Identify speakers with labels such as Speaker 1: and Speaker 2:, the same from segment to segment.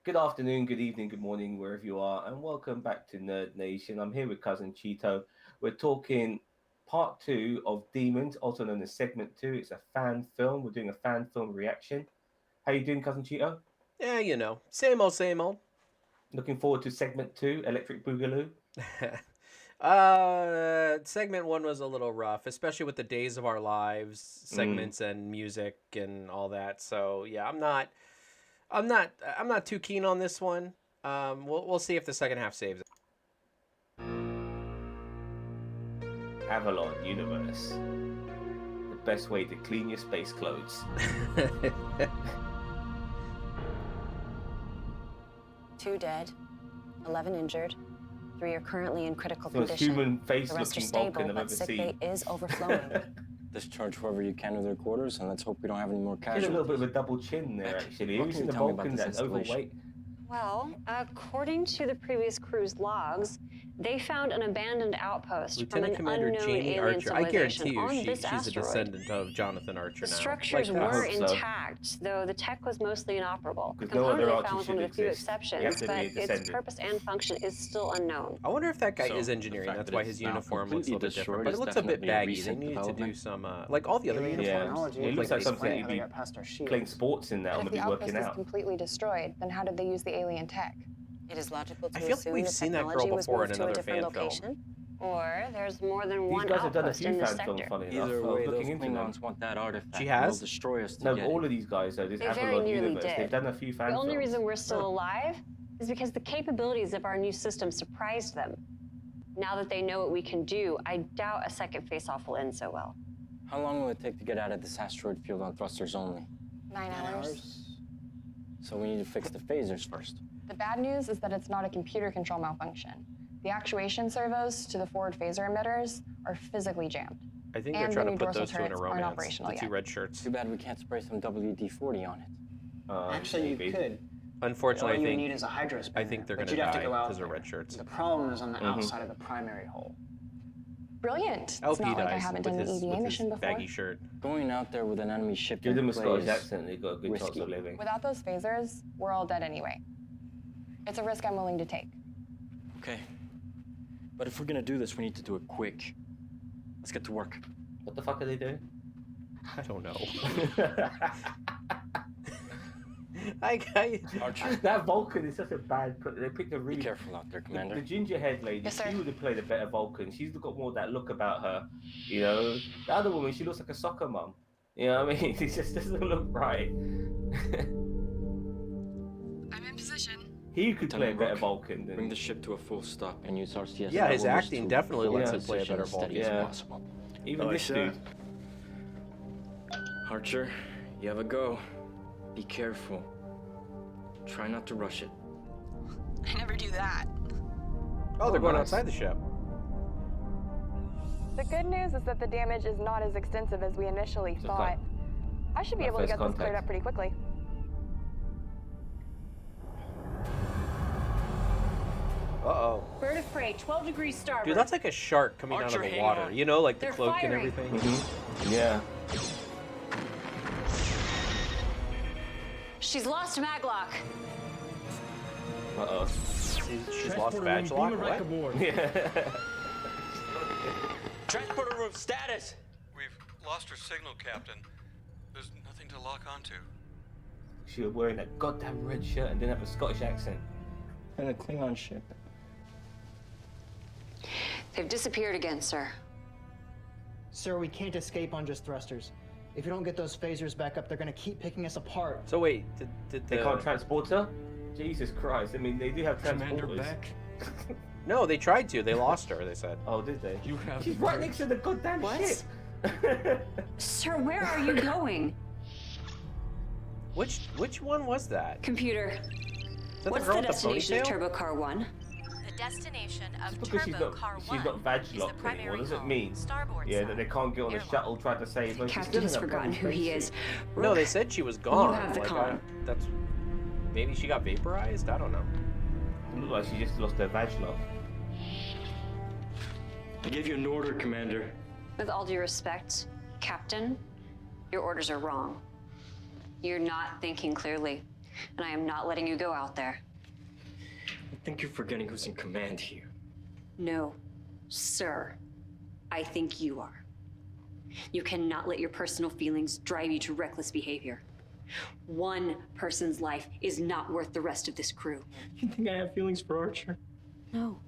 Speaker 1: Good afternoon, good evening, good morning, wherever you are, and welcome back to Nerd Nation. I'm here with cousin Cheeto. We're talking part two of Demons, also known as segment two. It's a fan film. We're doing a fan film reaction. How you doing, cousin Cheeto?
Speaker 2: Yeah, you know, same old, same old.
Speaker 1: Looking forward to segment two, Electric Boogaloo.
Speaker 2: Segment one was a little rough, especially with the Days of Our Lives segments and music and all that. So yeah, I'm not too keen on this one. We'll see if the second half saves it.
Speaker 1: Avalon Universe. The best way to clean your space clothes.
Speaker 3: 2 dead, 11 injured. 3 are currently in critical
Speaker 1: The most
Speaker 3: condition.
Speaker 1: human face
Speaker 3: The rest are
Speaker 1: looking Vulcan
Speaker 3: stable,
Speaker 1: I've
Speaker 3: but
Speaker 1: ever
Speaker 3: sick
Speaker 1: seen.
Speaker 3: bay is overflowing.
Speaker 4: Discharge whoever you can to their quarters, and let's hope we don't have any more
Speaker 1: There's a
Speaker 4: casualties.
Speaker 1: little bit of a double chin there, actually.
Speaker 4: What
Speaker 1: Who's
Speaker 4: can
Speaker 1: in
Speaker 4: you
Speaker 1: the
Speaker 4: tell me about
Speaker 1: Vulcan
Speaker 4: this
Speaker 1: that's
Speaker 4: installation?
Speaker 1: overweight?
Speaker 3: Well, according to the previous crew's logs, they found an abandoned outpost
Speaker 2: Lieutenant
Speaker 3: from
Speaker 2: Commander
Speaker 3: an unknown
Speaker 2: Jamie
Speaker 3: alien
Speaker 2: Archer. I
Speaker 3: civilization
Speaker 2: guarantee you,
Speaker 3: on this
Speaker 2: she's a
Speaker 3: asteroid.
Speaker 2: descendant of Jonathan Archer
Speaker 3: The
Speaker 2: now.
Speaker 3: structures
Speaker 2: Like,
Speaker 1: I
Speaker 3: were
Speaker 1: hope so.
Speaker 3: intact, though the tech was mostly inoperable. The
Speaker 1: Because no other
Speaker 3: component they
Speaker 1: Archer
Speaker 3: found was one
Speaker 1: should
Speaker 3: of the few
Speaker 1: exist. You have
Speaker 3: exceptions,
Speaker 1: to be
Speaker 3: but
Speaker 1: a
Speaker 3: its
Speaker 1: descendant.
Speaker 3: purpose and function is still unknown.
Speaker 2: I wonder if that guy
Speaker 4: So,
Speaker 2: is
Speaker 4: the
Speaker 2: engineering.
Speaker 4: fact
Speaker 2: That's
Speaker 4: that
Speaker 2: why
Speaker 4: it's
Speaker 2: his
Speaker 4: now
Speaker 2: uniform looks a little bit
Speaker 4: completely
Speaker 2: different, but it
Speaker 4: destroyed
Speaker 2: looks
Speaker 4: is
Speaker 2: a bit
Speaker 4: definitely a
Speaker 2: baggy. They
Speaker 4: recent
Speaker 2: needed to do
Speaker 4: development.
Speaker 2: some, like all the other
Speaker 5: Alien
Speaker 2: uniforms.
Speaker 5: technology
Speaker 1: Yeah, it looks like something
Speaker 5: explain
Speaker 1: you'd
Speaker 5: how they
Speaker 1: be
Speaker 5: got past our shields.
Speaker 1: playing sports in that
Speaker 6: But
Speaker 1: and
Speaker 6: if
Speaker 1: be
Speaker 6: the outpost
Speaker 1: working
Speaker 6: is
Speaker 1: out.
Speaker 6: completely destroyed, then how did they use the alien tech?
Speaker 3: It is logical to
Speaker 2: I feel like
Speaker 3: assume
Speaker 2: we've
Speaker 3: the
Speaker 2: seen that girl
Speaker 3: technology was
Speaker 2: before in
Speaker 3: moved to a
Speaker 2: another
Speaker 3: different
Speaker 2: fan film.
Speaker 3: location. Or there's more than
Speaker 1: These
Speaker 3: one
Speaker 1: guys have done a
Speaker 3: outpost
Speaker 1: few
Speaker 3: in this
Speaker 1: fan films,
Speaker 3: sector.
Speaker 1: funny enough.
Speaker 4: Either
Speaker 1: I was
Speaker 4: way, those
Speaker 1: looking into them.
Speaker 4: Klingons want that artifact.
Speaker 2: She
Speaker 4: and
Speaker 2: has?
Speaker 4: They'll destroy us to
Speaker 1: No,
Speaker 4: get
Speaker 1: all
Speaker 4: it.
Speaker 1: of these guys, though, this
Speaker 3: They very
Speaker 1: Avalon
Speaker 3: nearly
Speaker 1: Universe,
Speaker 3: did.
Speaker 1: they've done a few fan
Speaker 3: The only
Speaker 1: films.
Speaker 3: reason we're still alive is because the capabilities of our new system surprised them. Now that they know what we can do, I doubt a second face-off will end so well.
Speaker 4: How long will it take to get out of this asteroid field on thrusters only?
Speaker 6: 9 hours.
Speaker 4: So we need to fix the phasers first.
Speaker 6: The bad news is that it's not a computer control malfunction. The actuation servos to the forward phaser emitters are physically jammed.
Speaker 2: I think
Speaker 6: And
Speaker 2: they're
Speaker 6: the
Speaker 2: trying to
Speaker 6: new
Speaker 2: put
Speaker 6: dorsal
Speaker 2: those two in a
Speaker 6: turrets aren't
Speaker 2: romance.
Speaker 6: operational
Speaker 2: The two
Speaker 6: yet.
Speaker 2: red shirts.
Speaker 4: Too bad we can't spray some WD-40 on it.
Speaker 5: Actually,
Speaker 1: Maybe.
Speaker 5: you could.
Speaker 2: Unfortunately,
Speaker 5: All
Speaker 2: I
Speaker 5: you need
Speaker 2: think
Speaker 5: is a hydro
Speaker 2: I think they're
Speaker 5: but
Speaker 2: gonna
Speaker 5: you'd have
Speaker 2: die
Speaker 5: to go out
Speaker 2: because they're
Speaker 5: there.
Speaker 2: red shirts.
Speaker 5: The problem is on the
Speaker 1: Mhm.
Speaker 5: outside of the primary hole.
Speaker 6: Brilliant.
Speaker 2: LP
Speaker 6: It's not like I
Speaker 2: dies
Speaker 6: haven't
Speaker 2: with
Speaker 6: done
Speaker 2: his,
Speaker 6: an EVA
Speaker 2: with
Speaker 6: mission
Speaker 2: his
Speaker 6: before.
Speaker 2: baggy shirt.
Speaker 4: Going out there with an enemy ship
Speaker 1: Give
Speaker 4: in
Speaker 1: them a
Speaker 4: play
Speaker 1: Scottish
Speaker 4: is
Speaker 1: accent, they've got a good chance
Speaker 4: risky.
Speaker 1: of living.
Speaker 6: Without those phasers, we're all dead anyway. It's a risk I'm willing to take.
Speaker 4: Okay. But if we're gonna do this, we need to do it quick. Let's get to work.
Speaker 1: What the fuck are they doing?
Speaker 2: I don't know. I
Speaker 4: Archer,
Speaker 1: That Vulcan is such a bad. They picked a
Speaker 4: be
Speaker 1: really.
Speaker 4: careful out there,
Speaker 1: The
Speaker 4: Commander.
Speaker 1: ginger head lady,
Speaker 6: Yes, sir.
Speaker 1: she would have played a better Vulcan. She's got more of that look about her, you know. The other woman, she looks like a soccer mum. You know what I mean? It just doesn't look right.
Speaker 6: I'm in position.
Speaker 1: He could play a
Speaker 4: Lieutenant
Speaker 1: better
Speaker 4: Rook,
Speaker 1: Vulcan than.
Speaker 4: Bring the ship to a full stop and use RCS.
Speaker 2: Yeah, his
Speaker 4: levels
Speaker 2: acting
Speaker 4: to
Speaker 2: definitely
Speaker 4: fill
Speaker 2: lets
Speaker 4: our
Speaker 2: him play a
Speaker 4: position
Speaker 2: better
Speaker 4: as steady
Speaker 1: Vulcan.
Speaker 4: as
Speaker 1: Yeah.
Speaker 4: possible.
Speaker 1: Even
Speaker 4: Oh,
Speaker 1: this
Speaker 4: sure.
Speaker 1: dude.
Speaker 4: Archer, you have a go. Be careful. Try not to rush it.
Speaker 6: I never do that.
Speaker 2: Oh, they're going
Speaker 1: nice.
Speaker 2: outside the ship.
Speaker 7: The good news is that the damage is not as extensive as we initially
Speaker 1: It's
Speaker 7: thought.
Speaker 1: okay.
Speaker 7: I should be
Speaker 1: My
Speaker 7: able to
Speaker 1: first
Speaker 7: get this cleared
Speaker 1: contact.
Speaker 7: up pretty quickly.
Speaker 2: Uh-oh.
Speaker 3: Bird of prey, 12 degrees starboard.
Speaker 2: Dude, that's like a shark coming out
Speaker 4: Archer,
Speaker 2: of the
Speaker 4: hang
Speaker 2: water.
Speaker 4: on.
Speaker 2: You know, like the
Speaker 3: They're
Speaker 2: cloak and
Speaker 3: firing.
Speaker 2: everything.
Speaker 1: Yeah.
Speaker 3: She's lost maglock.
Speaker 1: Uh
Speaker 2: She's lost badge lock. What?
Speaker 1: oh. Yeah.
Speaker 4: Transporter room status!
Speaker 8: We've lost our signal, Captain. There's nothing to lock onto.
Speaker 1: She was wearing that goddamn red shirt and didn't have a Scottish accent.
Speaker 4: And a Klingon ship.
Speaker 3: They've disappeared again, sir.
Speaker 5: Sir, we can't escape on just thrusters. If you don't get those phasers back up, they're gonna keep picking us apart.
Speaker 2: So wait, did
Speaker 1: They
Speaker 2: the...
Speaker 1: can't transport her? Jesus Christ. I mean, they do have
Speaker 4: Commander
Speaker 1: transporters.
Speaker 4: back.
Speaker 2: No, they tried to. They lost her, they said.
Speaker 1: Oh, did they?
Speaker 4: You have
Speaker 1: She's right next to the goddamn
Speaker 3: What?
Speaker 1: ship.
Speaker 3: Sir, where are you going?
Speaker 2: Which one was that?
Speaker 3: Computer,
Speaker 2: Is that
Speaker 3: what's
Speaker 2: the girl
Speaker 3: the
Speaker 2: with the
Speaker 3: destination of
Speaker 2: ponytail?
Speaker 3: Turbo Car 1?
Speaker 9: The destination of
Speaker 1: Because she's
Speaker 9: Turbo
Speaker 1: not,
Speaker 9: Car
Speaker 1: she's
Speaker 9: 1
Speaker 1: not badge
Speaker 9: is the
Speaker 1: locked anymore.
Speaker 9: primary
Speaker 1: Does it
Speaker 9: hull,
Speaker 1: mean?
Speaker 9: starboard
Speaker 1: Yeah,
Speaker 9: side,
Speaker 1: that they can't get on the
Speaker 9: airlock.
Speaker 1: shuttle trying to save her. She's
Speaker 3: Captain
Speaker 1: still
Speaker 3: has
Speaker 1: in a
Speaker 3: forgotten
Speaker 1: bloody
Speaker 3: who he
Speaker 1: spacesuit.
Speaker 3: is.
Speaker 2: No,
Speaker 3: Rook,
Speaker 2: they said she was gone.
Speaker 3: have the
Speaker 2: Like,
Speaker 3: con.
Speaker 2: that's maybe she got vaporized. I don't know.
Speaker 1: It looked like she just lost her badge lock.
Speaker 4: I gave you an order, Commander.
Speaker 3: With all due respect, Captain, your orders are wrong. You're not thinking clearly. And I am not letting you go out there.
Speaker 4: I think you're forgetting who's in command here.
Speaker 3: No, sir. I think you are. You cannot let your personal feelings drive you to reckless behavior. One person's life is not worth the rest of this crew.
Speaker 4: You think I have feelings for Archer?
Speaker 3: No.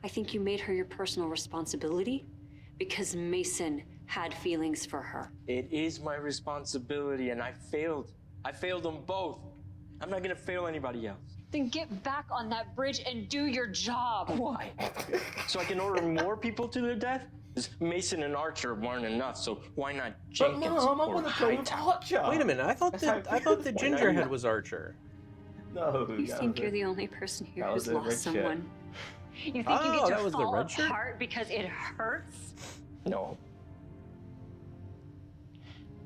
Speaker 3: I think you made her your personal responsibility because Mason had feelings for her.
Speaker 4: It is my responsibility, and I failed. I failed them both. I'm not gonna fail anybody else.
Speaker 3: Then get back on that bridge and do your job.
Speaker 4: Why? So I can order more people to their death? 'Cause Mason and Archer weren't enough, so why not
Speaker 1: But
Speaker 4: Jenkins
Speaker 1: Mom, I
Speaker 4: or
Speaker 1: want to go with
Speaker 4: Hightower?
Speaker 1: Archer.
Speaker 2: Wait a minute. I thought
Speaker 1: That's how
Speaker 2: the
Speaker 1: it feels,
Speaker 2: the
Speaker 1: boy.
Speaker 2: Gingerhead was Archer.
Speaker 1: No.
Speaker 3: You
Speaker 1: that
Speaker 3: think
Speaker 1: was
Speaker 3: you're
Speaker 1: a-
Speaker 3: the only person here
Speaker 1: that was
Speaker 3: who's
Speaker 1: the red
Speaker 3: lost
Speaker 1: shirt.
Speaker 3: someone? You think
Speaker 2: Oh,
Speaker 3: you get
Speaker 2: that
Speaker 3: to
Speaker 2: was the
Speaker 3: fall
Speaker 2: red shirt?
Speaker 3: apart because it hurts?
Speaker 4: No.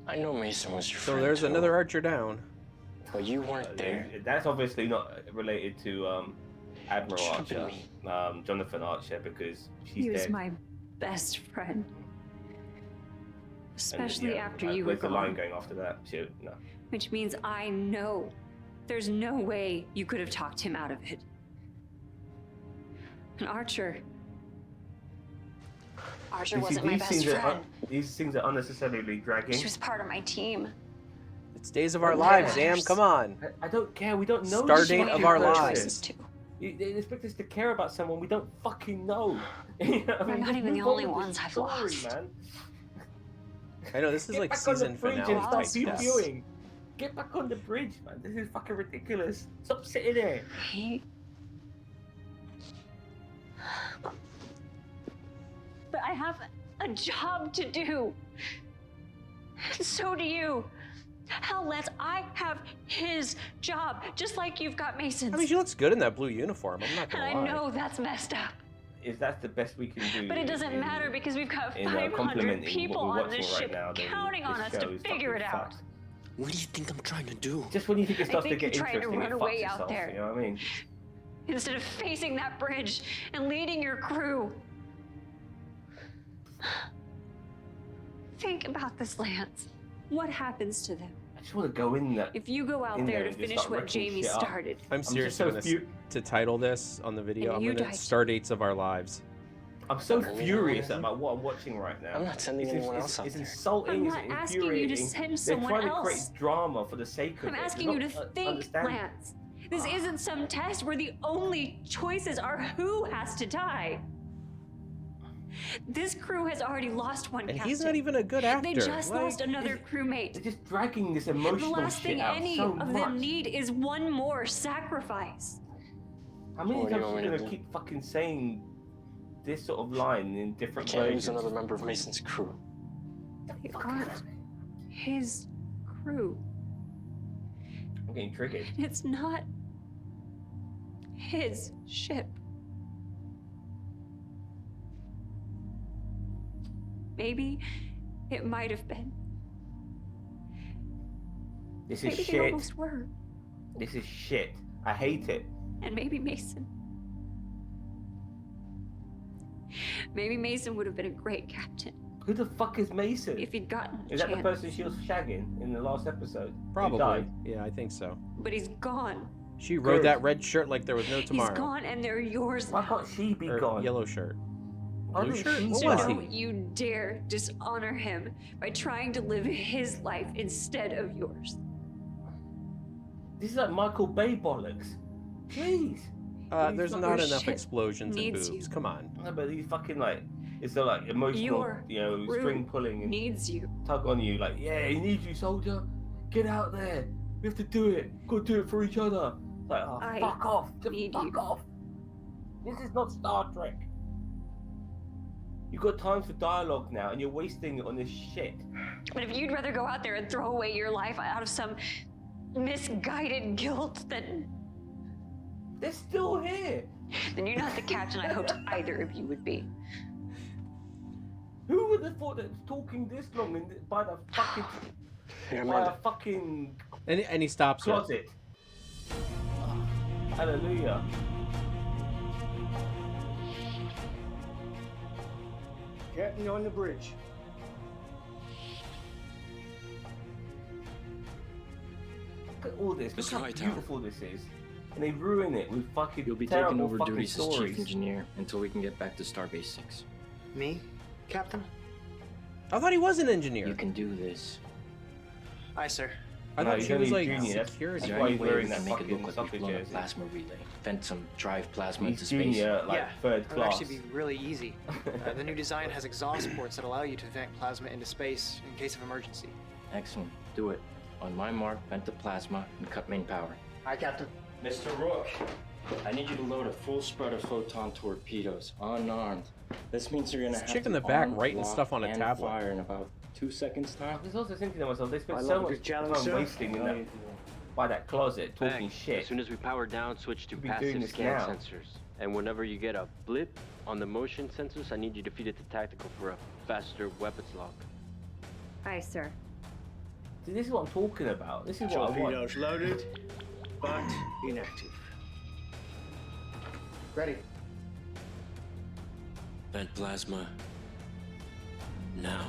Speaker 4: I know Mason was your
Speaker 2: So
Speaker 4: friend.
Speaker 2: there's
Speaker 4: too,
Speaker 2: another Archer down.
Speaker 4: But you weren't there.
Speaker 1: That's obviously not related to Admiral
Speaker 4: Tripping
Speaker 1: Archer,
Speaker 4: me.
Speaker 1: Jonathan Archer, because she's
Speaker 3: He was
Speaker 1: dead.
Speaker 3: my best friend.
Speaker 1: And,
Speaker 3: Especially
Speaker 1: yeah,
Speaker 3: after you were
Speaker 1: where's the line
Speaker 3: gone.
Speaker 1: going after that? Shoot, no.
Speaker 3: Which means I know there's no way you could have talked him out of it. And Archer
Speaker 1: You see,
Speaker 3: wasn't my
Speaker 1: these
Speaker 3: best
Speaker 1: things are
Speaker 3: friend.
Speaker 1: these things are unnecessarily dragging.
Speaker 3: She was part of my team.
Speaker 2: It's Days of Our Lives, Zam. Come on.
Speaker 1: I don't care. We don't know.
Speaker 2: Start
Speaker 1: this
Speaker 2: date
Speaker 1: fucking
Speaker 2: of our
Speaker 1: person.
Speaker 2: lives.
Speaker 3: Too.
Speaker 1: They expect us to care about someone we don't fucking know. You know what I
Speaker 3: We're
Speaker 1: mean?
Speaker 3: not
Speaker 1: Just
Speaker 3: even the
Speaker 1: move on
Speaker 3: only
Speaker 1: with
Speaker 3: ones
Speaker 1: this
Speaker 3: I've
Speaker 1: story,
Speaker 3: lost.
Speaker 1: Man.
Speaker 2: I know this is
Speaker 1: Get
Speaker 2: like
Speaker 1: back on the
Speaker 2: season
Speaker 1: bridge
Speaker 2: finale
Speaker 1: and start
Speaker 2: type stuff.
Speaker 1: viewing. Get back on the bridge, man. This is fucking ridiculous. Stop sitting there.
Speaker 3: But I have a job to do. And so do you. Hell, Lance, I have his job, just like you've got Mason's.
Speaker 2: I mean, she looks good in that blue uniform. I'm not
Speaker 3: and
Speaker 2: gonna
Speaker 3: I
Speaker 2: lie.
Speaker 3: know that's messed up.
Speaker 1: If that's the best we can do,
Speaker 3: But it doesn't matter because we've got
Speaker 1: in
Speaker 3: 500
Speaker 1: complimenting
Speaker 3: people
Speaker 1: what we're
Speaker 3: on this
Speaker 1: watching
Speaker 3: ship
Speaker 1: right now, then
Speaker 3: counting on
Speaker 1: this
Speaker 3: us
Speaker 1: show
Speaker 3: to
Speaker 1: is
Speaker 3: figure it
Speaker 1: fucking
Speaker 3: out.
Speaker 1: fucked.
Speaker 4: What do you think I'm trying to do?
Speaker 1: Just when you think it starts to
Speaker 3: think
Speaker 1: get
Speaker 3: you're trying to
Speaker 1: interesting,
Speaker 3: run
Speaker 1: it
Speaker 3: away
Speaker 1: fucks
Speaker 3: out
Speaker 1: itself.
Speaker 3: there.
Speaker 1: You know what I mean?
Speaker 3: Instead of facing that bridge and leading your crew. Think about this, Lance. What happens to them?
Speaker 1: I just want to go in there.
Speaker 3: If you go out
Speaker 1: in
Speaker 3: there
Speaker 1: there
Speaker 3: to
Speaker 1: and just
Speaker 3: finish
Speaker 1: start
Speaker 3: what
Speaker 1: wrecking
Speaker 3: Jamie
Speaker 1: shit up.
Speaker 3: started.
Speaker 2: I'm
Speaker 1: just
Speaker 2: seriously
Speaker 1: so
Speaker 2: gonna to title this on the video.
Speaker 3: And
Speaker 2: I'm
Speaker 3: you
Speaker 2: gonna
Speaker 3: died.
Speaker 2: star dates of our lives.
Speaker 1: I'm so
Speaker 4: Sending
Speaker 1: furious
Speaker 4: anyone
Speaker 1: about what I'm watching right now.
Speaker 4: I'm not sending anyone else out
Speaker 1: It's
Speaker 4: there.
Speaker 1: insulting.
Speaker 3: I'm
Speaker 1: It's
Speaker 3: not asking you to
Speaker 1: infuriating.
Speaker 3: send
Speaker 1: They're
Speaker 3: someone
Speaker 1: trying to
Speaker 3: else.
Speaker 1: create drama for the sake of
Speaker 3: I'm
Speaker 1: it.
Speaker 3: asking
Speaker 1: They're
Speaker 3: you to
Speaker 1: not,
Speaker 3: think,
Speaker 1: understand.
Speaker 3: Lance. This isn't some test where the only choices are who has to die. This crew has already lost one
Speaker 2: And
Speaker 3: captain.
Speaker 2: he's not even a good actor.
Speaker 3: They just
Speaker 2: Like,
Speaker 3: lost another crewmate.
Speaker 1: They're just dragging this
Speaker 3: The
Speaker 1: emotional
Speaker 3: last
Speaker 1: shit
Speaker 3: thing
Speaker 1: out
Speaker 3: any
Speaker 1: so
Speaker 3: of
Speaker 1: much.
Speaker 3: them need is one more sacrifice.
Speaker 1: How many
Speaker 4: What do you
Speaker 1: times
Speaker 4: want
Speaker 1: are
Speaker 4: me
Speaker 1: you
Speaker 4: to
Speaker 1: gonna
Speaker 4: do?
Speaker 1: keep fucking saying this sort of line in different
Speaker 4: Can't
Speaker 1: versions?
Speaker 4: use another member of Mason's crew.
Speaker 3: They aren't his crew.
Speaker 1: I'm getting triggered.
Speaker 3: It's not his ship. Maybe it might have been.
Speaker 1: This is
Speaker 3: Maybe they
Speaker 1: shit.
Speaker 3: almost were.
Speaker 1: This is shit. I hate it.
Speaker 3: And maybe Mason. Maybe Mason would have been a great captain
Speaker 1: Who the fuck is Mason?
Speaker 3: if he'd gotten a
Speaker 1: Is that the
Speaker 3: chance.
Speaker 1: person she was shagging in the last episode? Who
Speaker 2: Probably.
Speaker 1: died?
Speaker 2: Yeah, I think so.
Speaker 3: But he's gone.
Speaker 2: She rode
Speaker 1: Good.
Speaker 2: that red shirt like there was no tomorrow.
Speaker 3: He's gone and they're yours
Speaker 1: Why
Speaker 3: now.
Speaker 1: can't she be
Speaker 2: Or
Speaker 1: gone?
Speaker 2: yellow shirt.
Speaker 1: Why
Speaker 2: Blue
Speaker 1: didn't
Speaker 2: shirt?
Speaker 1: she
Speaker 2: What
Speaker 1: be
Speaker 2: was
Speaker 1: gone?
Speaker 2: he?
Speaker 3: Don't you dare dishonor him by trying to live his life instead of yours.
Speaker 1: This is like Michael Bay bollocks. Please.
Speaker 2: There's
Speaker 1: Your
Speaker 2: not enough
Speaker 3: ship
Speaker 2: explosions and
Speaker 3: needs
Speaker 2: boobs.
Speaker 3: you.
Speaker 2: Come on.
Speaker 1: No, but he's fucking like, it's the like emotional,
Speaker 3: Your
Speaker 1: you know,
Speaker 3: crew
Speaker 1: string pulling and
Speaker 3: needs you.
Speaker 1: tug on you. Like, yeah, he needs you, soldier. Get out there. We have to do it. Go do it for each other. It's like, oh,
Speaker 3: I
Speaker 1: fuck off. Just
Speaker 3: need
Speaker 1: fuck
Speaker 3: you.
Speaker 1: off. This is not Star Trek. You've got time for dialogue now, and you're wasting it on this shit.
Speaker 3: But if you'd rather go out there and throw away your life out of some misguided guilt, then
Speaker 1: They're still here.
Speaker 3: you're not the captain I hoped either of you would be.
Speaker 1: Who would have thought that talking this long by the fucking
Speaker 4: Here,
Speaker 1: by a
Speaker 4: Amanda.
Speaker 1: fucking
Speaker 2: And he stops it.
Speaker 1: closet? Hallelujah.
Speaker 5: Get me on the bridge.
Speaker 1: look at all this. Look
Speaker 4: Mr.
Speaker 1: how
Speaker 4: Hightower.
Speaker 1: beautiful this is. And they ruin it with fucking
Speaker 4: You'll be
Speaker 1: terrible
Speaker 4: taking over
Speaker 1: fucking
Speaker 4: duties as
Speaker 1: stories.
Speaker 4: chief engineer until we can get back to Starbase 6.
Speaker 5: Me, Captain?
Speaker 2: I thought he was an engineer.
Speaker 4: You can do this.
Speaker 5: Aye, sir.
Speaker 2: I
Speaker 1: No,
Speaker 2: thought
Speaker 1: he's
Speaker 2: she was
Speaker 1: only
Speaker 2: like
Speaker 1: junior.
Speaker 2: security.
Speaker 1: That's
Speaker 4: Is there
Speaker 1: why
Speaker 4: any
Speaker 1: he's
Speaker 4: way
Speaker 1: wearing
Speaker 4: we
Speaker 1: that
Speaker 4: can make it
Speaker 1: fucking
Speaker 4: look like
Speaker 1: soccer
Speaker 4: we've blown a
Speaker 1: jersey.
Speaker 4: plasma relay? Vent some drive plasma
Speaker 1: He's
Speaker 4: into space?
Speaker 1: junior, like
Speaker 5: Yeah,
Speaker 1: third
Speaker 5: It'll
Speaker 1: class.
Speaker 5: actually be really easy. The new design has exhaust ports that allow you to vent plasma into space in case of emergency.
Speaker 4: Excellent. Do it. On my mark, vent the plasma and cut main power.
Speaker 5: Aye, Captain.
Speaker 4: Mr. Rook, I need you to load a full spread of photon torpedoes, unarmed. This means you're gonna
Speaker 2: This
Speaker 4: have
Speaker 2: chick
Speaker 4: to
Speaker 2: in the back
Speaker 4: arm,
Speaker 2: writing
Speaker 4: lock,
Speaker 2: stuff on a
Speaker 4: and
Speaker 2: tablet.
Speaker 4: fire in about 2 seconds time.
Speaker 1: I was also thinking to myself, they
Speaker 5: I
Speaker 1: spent
Speaker 5: love
Speaker 1: so
Speaker 5: a
Speaker 1: much
Speaker 5: good challenge,
Speaker 1: time
Speaker 5: sir.
Speaker 1: wasting in that, by that closet talking shit.
Speaker 10: As soon as we power down, switch to
Speaker 1: Could be doing
Speaker 10: passive
Speaker 1: this
Speaker 10: scan
Speaker 1: now.
Speaker 10: sensors. And whenever you get a blip on the motion sensors, I need you to feed it to tactical for a faster weapons lock.
Speaker 3: Aye, sir.
Speaker 1: See, this is what I'm talking about. This is what I want.
Speaker 11: Torpedoes loaded, but inactive.
Speaker 5: Ready.
Speaker 4: Vent plasma. Now.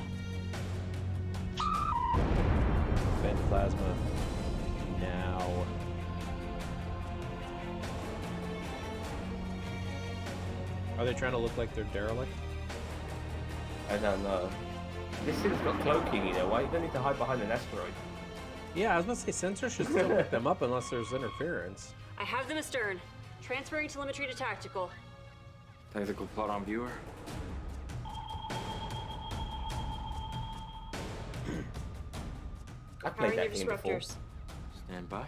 Speaker 2: Vent plasma. Now. Are they trying to look like they're derelict?
Speaker 1: I don't know. This thing's got cloaking, you know. Why you don't need to hide behind an asteroid?
Speaker 2: Yeah, I was about to say sensors should still pick them up unless there's interference.
Speaker 3: I have them astern. Transferring telemetry to tactical.
Speaker 4: Tactical plot on viewer.
Speaker 1: I played
Speaker 3: Powering your
Speaker 1: that game before.
Speaker 3: disruptors.
Speaker 4: Stand by.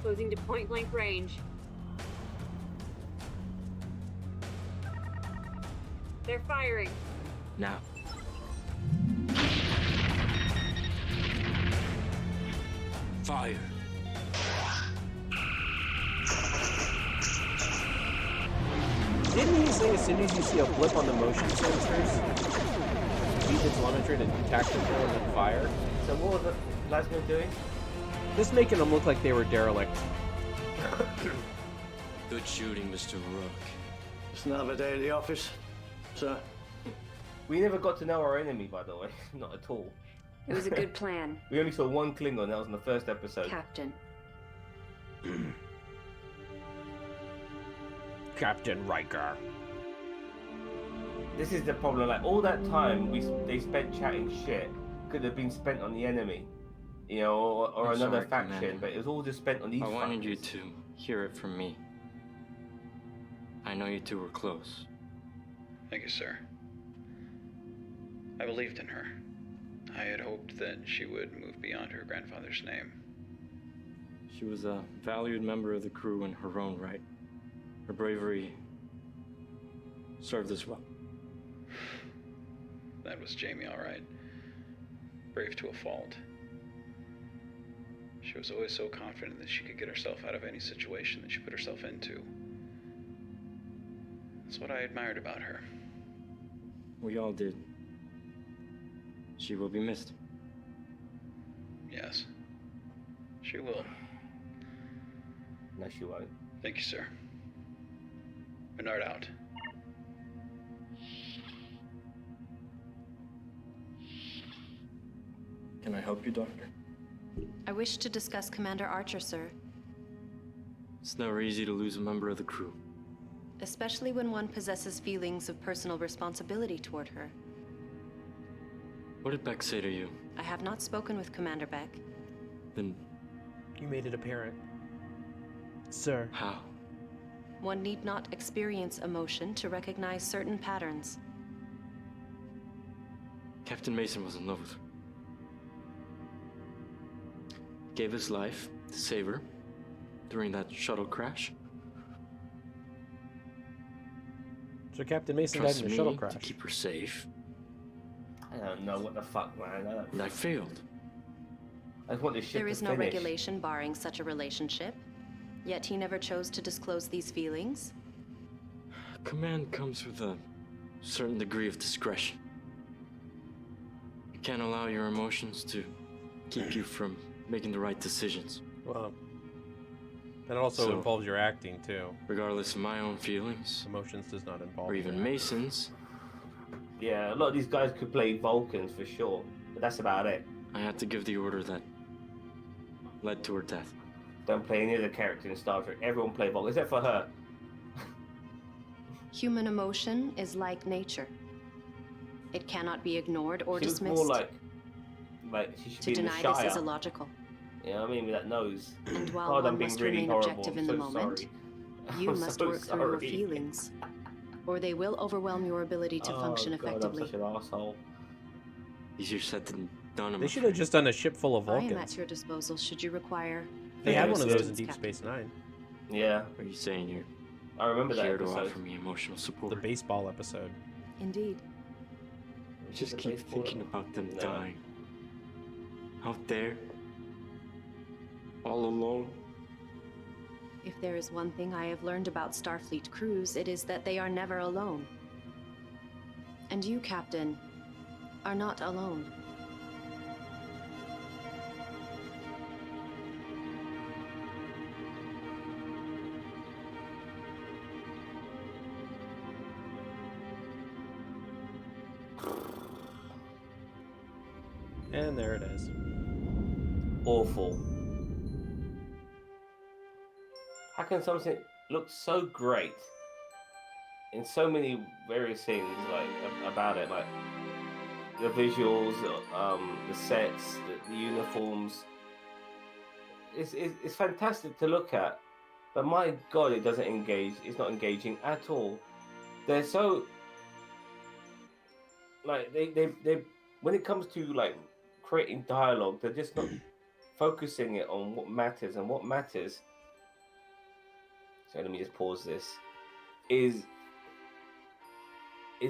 Speaker 3: Closing to point blank range. They're firing.
Speaker 4: Now. Fire.
Speaker 2: Didn't he say as soon as you see a blip on the motion sensors, feed the telemetry to tactical and then fire?
Speaker 1: So what was the plasma doing?
Speaker 2: Just making them look like they were derelict.
Speaker 4: Good shooting, Mr. Rook.
Speaker 11: It's another day at the office, sir.
Speaker 1: We never got to know our enemy, by the way. Not at all.
Speaker 3: It was a good plan,
Speaker 1: We only saw one Klingon. That was in the first episode.
Speaker 3: Captain.
Speaker 2: Captain Riker.
Speaker 1: This is the problem. Like all that time they spent chatting shit could have been spent on the enemy, you know, or
Speaker 4: I'm
Speaker 1: another
Speaker 4: sorry,
Speaker 1: faction.
Speaker 4: Commander.
Speaker 1: But it was all just spent on these.
Speaker 4: I wanted you
Speaker 1: fuckers.
Speaker 4: to hear it from me. I know you two were close.
Speaker 8: Thank you, sir. I believed in her. I had hoped that she would move beyond her grandfather's name.
Speaker 4: She was a valued member of the crew in her own right. Her bravery served us well.
Speaker 8: That was Jamie, all right. Brave to a fault. She was always so confident that she could get herself out of any situation that she put herself into. That's what I admired about her.
Speaker 4: We all did. She will be missed.
Speaker 8: Yes. She will.
Speaker 1: No, she won't.
Speaker 8: Thank you, sir. Bernard out.
Speaker 4: Can I help you, Doctor?
Speaker 9: I wish to discuss Commander Archer, sir.
Speaker 4: It's never easy to lose a member of the crew.
Speaker 9: Especially when one possesses feelings of personal responsibility toward her.
Speaker 4: What did Beck say to you?
Speaker 9: I have not spoken with Commander Beck.
Speaker 4: Then
Speaker 2: You made it apparent. Sir.
Speaker 4: how?
Speaker 9: One need not experience emotion to recognize certain patterns.
Speaker 4: Captain Mason was in love with her. Gave his life to save her during that shuttle crash.
Speaker 2: So Captain Mason died
Speaker 4: Trust
Speaker 2: in a
Speaker 4: me
Speaker 2: shuttle crash.
Speaker 4: to keep her safe,
Speaker 1: I don't know what the fuck, man.
Speaker 4: and I failed.
Speaker 1: I just want this shit
Speaker 9: There
Speaker 1: to
Speaker 9: is no
Speaker 1: finish.
Speaker 9: regulation barring such a relationship. Yet he never chose to disclose these feelings.
Speaker 4: Command comes with a certain degree of discretion. You can't allow your emotions to keep you from making the right decisions.
Speaker 2: Well, that also
Speaker 4: So-
Speaker 2: involves your acting too.
Speaker 4: Regardless of my own feelings,
Speaker 2: Emotions does not involve.
Speaker 4: or even
Speaker 2: your
Speaker 4: Mason's,
Speaker 1: Yeah, a lot of these guys could play Vulcans for sure, but that's about it.
Speaker 4: I had to give the order that led to her death.
Speaker 1: Don't play any of the characters in Star Trek. Everyone play Vulcan, except for her.
Speaker 9: Human emotion is like nature. It cannot be ignored or
Speaker 1: She looks
Speaker 9: dismissed.
Speaker 1: more like she should
Speaker 9: To
Speaker 1: be in the
Speaker 9: deny
Speaker 1: Shire.
Speaker 9: this is illogical.
Speaker 1: You know what I mean? With that nose.
Speaker 9: And while
Speaker 1: God, I'm
Speaker 9: one
Speaker 1: being
Speaker 9: must
Speaker 1: really
Speaker 9: remain
Speaker 1: horrible.
Speaker 9: objective
Speaker 1: I'm
Speaker 9: in the
Speaker 1: so
Speaker 9: moment,
Speaker 1: sorry.
Speaker 9: you
Speaker 1: I'm
Speaker 9: must
Speaker 1: so
Speaker 9: work through your
Speaker 1: sorry.
Speaker 9: feelings, or they will overwhelm your ability to function
Speaker 1: God,
Speaker 9: effectively.
Speaker 1: I'm such an asshole.
Speaker 4: Easier said than done. I'm
Speaker 2: They should have
Speaker 4: afraid.
Speaker 2: just done a ship full of
Speaker 9: I am at
Speaker 2: Vulcans.
Speaker 9: your disposal should you require.
Speaker 2: They had
Speaker 1: Yeah,
Speaker 2: one of
Speaker 1: it's-
Speaker 2: those in Deep
Speaker 9: Captain.
Speaker 2: Space Nine,
Speaker 1: Yeah,
Speaker 4: What are you saying here?
Speaker 1: I remember that
Speaker 4: Here to
Speaker 1: episode.
Speaker 4: offer me emotional support.
Speaker 2: the baseball episode.
Speaker 9: Indeed.
Speaker 4: I just
Speaker 1: The
Speaker 4: keep
Speaker 1: baseball-
Speaker 4: thinking about them
Speaker 1: No.
Speaker 4: dying. Out there. All alone.
Speaker 9: If there is one thing I have learned about Starfleet crews, it is that they are never alone. And you, Captain, are not alone.
Speaker 2: And there it is.
Speaker 1: Awful. How can something look so great in so many various things about it, like the visuals, the sets, the uniforms? It's fantastic to look at, but my God, it doesn't engage. It's not engaging at all. They're so like they when it comes to like creating dialogue, they're just not focusing it on what matters, and what matters. So let me just pause this. Is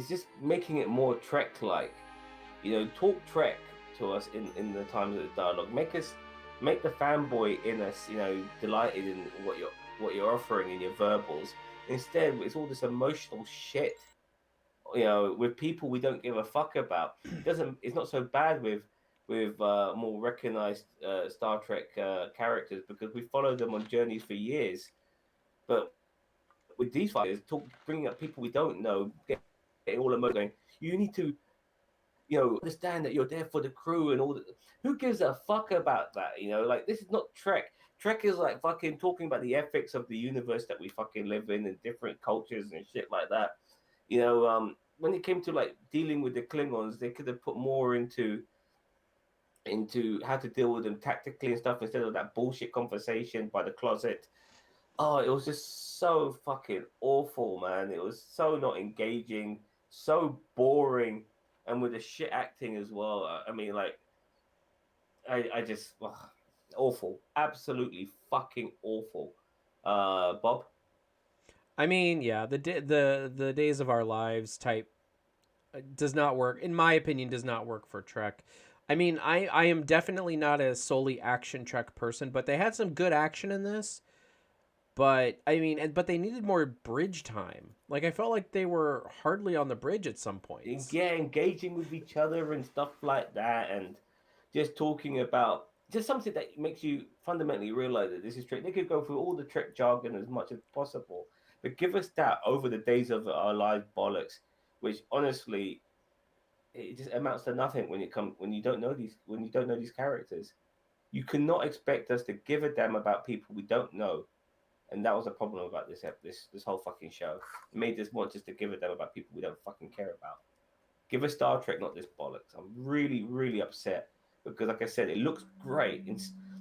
Speaker 1: just making it more Trek-like. You know, talk Trek to us in the times of the dialogue. Make the fanboy in us, you know, delighted in what you're offering in your verbals. Instead, it's all this emotional shit. You know, with people we don't give a fuck about. It's not so bad with more recognized Star Trek characters, because we followed them on journeys for years. But with these fighters, bringing up people we don't know, getting all emotional, going, you need to, you know, understand that you're there for the crew and all that. Who gives a fuck about that? You know, like, this is not Trek. Trek is like fucking talking about the ethics of the universe that we fucking live in and different cultures and shit like that. You know, when it came to like dealing with the Klingons, they could have put more into how to deal with them tactically and stuff, instead of that bullshit conversation by the closet. Oh, it was just so fucking awful, man. It was so not engaging, so boring, and with the shit acting as well. I mean, like, I just awful, absolutely fucking awful. Bob.
Speaker 2: I mean, yeah, the Days of Our Lives type does not work, in my opinion. Does not work for Trek. I mean, I am definitely not a solely action Trek person, but they had some good action in this. But I mean, but they needed more bridge time. Like, I felt like they were hardly on the bridge at some points.
Speaker 1: Yeah, engaging with each other and stuff like that, and just talking about just something that makes you fundamentally realize that this is Trek. They could go through all the Trek jargon as much as possible, but give us that over the Days of Our Lives bollocks, which honestly, it just amounts to nothing when you don't know these characters. You cannot expect us to give a damn about people we don't know. And that was a problem about this whole fucking show. It made us want just to give a damn about people we don't fucking care about. Give us Star Trek, not this bollocks. I'm really, really upset, because, like I said, it looks great.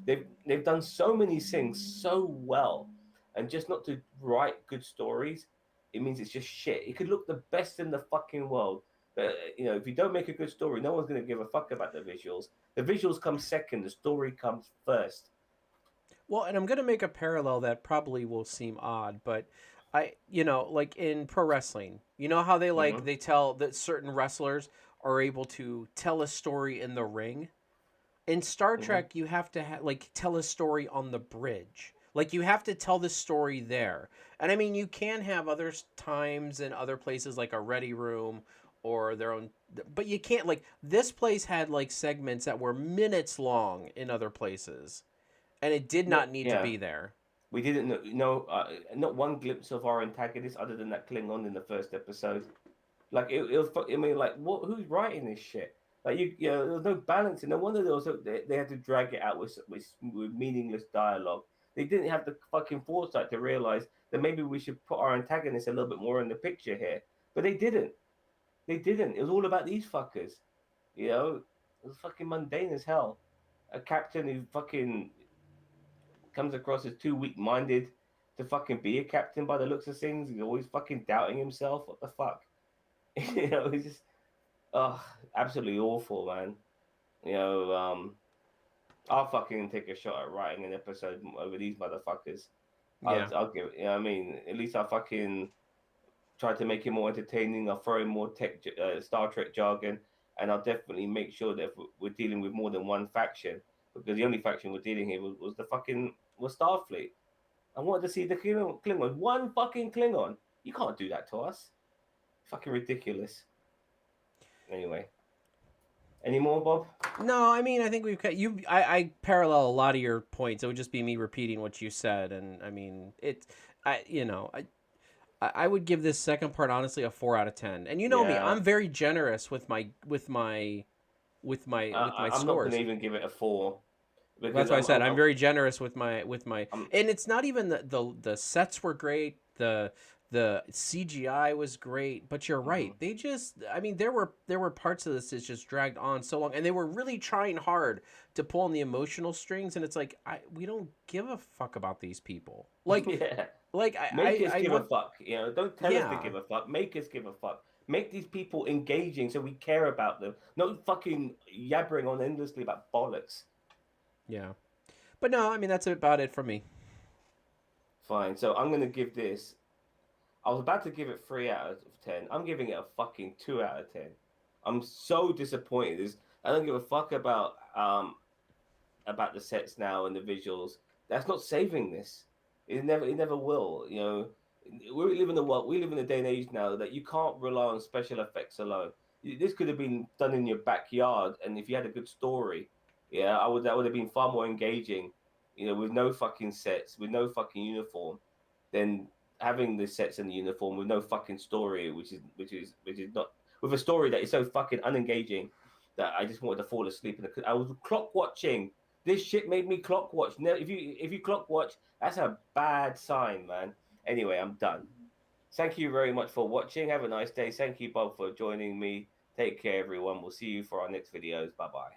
Speaker 1: They've done so many things so well, and just not to write good stories, it means it's just shit. It could look the best in the fucking world, but you know, if you don't make a good story, no one's gonna give a fuck about the visuals. The visuals come second. The story comes first.
Speaker 2: Well, and I'm going to make a parallel that probably will seem odd, but like in pro wrestling, you know how they tell that certain wrestlers are able to tell a story in the ring? In Star Trek, you have to tell a story on the bridge. Like, you have to tell the story there. And I mean, you can have other times in other places, like a ready room or their own, but you can't, like, this place had like segments that were minutes long in other places. And it did not need to be there.
Speaker 1: We didn't know, not one glimpse of our antagonist other than that Klingon in the first episode. Like, it was, I mean, like, what? Who's writing this shit? Like there was no balance, and no wonder they had to drag it out with meaningless dialogue. They didn't have the fucking foresight to realize that maybe we should put our antagonist a little bit more in the picture here, but they didn't. They didn't. It was all about these fuckers. You know, it was fucking mundane as hell. A captain who fucking comes across as too weak-minded to fucking be a captain by the looks of things. He's always fucking doubting himself. What the fuck? He's just, absolutely awful, man. I'll fucking take a shot at writing an episode over these motherfuckers.
Speaker 2: Yeah.
Speaker 1: I'll give it. I mean, at least I'll fucking try to make it more entertaining. I'll throw in more Star Trek jargon, and I'll definitely make sure that we're dealing with more than one faction, because the only faction we're dealing here was Starfleet. I wanted to see the Klingon. One fucking Klingon. You can't do that to us. Fucking ridiculous. Anyway. Any more, Bob?
Speaker 2: No, I mean, I think we've got you. I parallel a lot of your points. It would just be me repeating what you said, and I mean, I would give this second part honestly a 4 out of 10. And you know me, I'm very generous with my
Speaker 1: I'm
Speaker 2: scores.
Speaker 1: not going to even give it a 4.
Speaker 2: That's why I said I'm very generous with my and it's not even the sets were great, the CGI was great, but you're right. They just, I mean, there were parts of this that just dragged on so long, and they were really trying hard to pull on the emotional strings, and it's like we don't give a fuck about these people. Like,
Speaker 1: yeah.
Speaker 2: Like
Speaker 1: make us give a fuck. Don't tell us to give a fuck. Make us give a fuck. Make these people engaging so we care about them. Not fucking yabbering on endlessly about bollocks.
Speaker 2: Yeah. But no, I mean, that's about it for me.
Speaker 1: Fine. So I'm going to give this... I was about to give it 3 out of 10. I'm giving it a fucking 2 out of 10. I'm so disappointed. I don't give a fuck about the sets now and the visuals. That's not saving this. It never will. We live in a day and age now that you can't rely on special effects alone. This could have been done in your backyard, and if you had a good story, that would have been far more engaging. With no fucking sets, with no fucking uniform, than having the sets and the uniform with no fucking story, which is not, with a story that is so fucking unengaging that I just wanted to fall asleep. I was clock watching. This shit made me clock watch. If you clock watch, that's a bad sign, man. Anyway, I'm done. Thank you very much for watching. Have a nice day. Thank you, Bob, for joining me. Take care, everyone. We'll see you for our next videos. Bye-bye.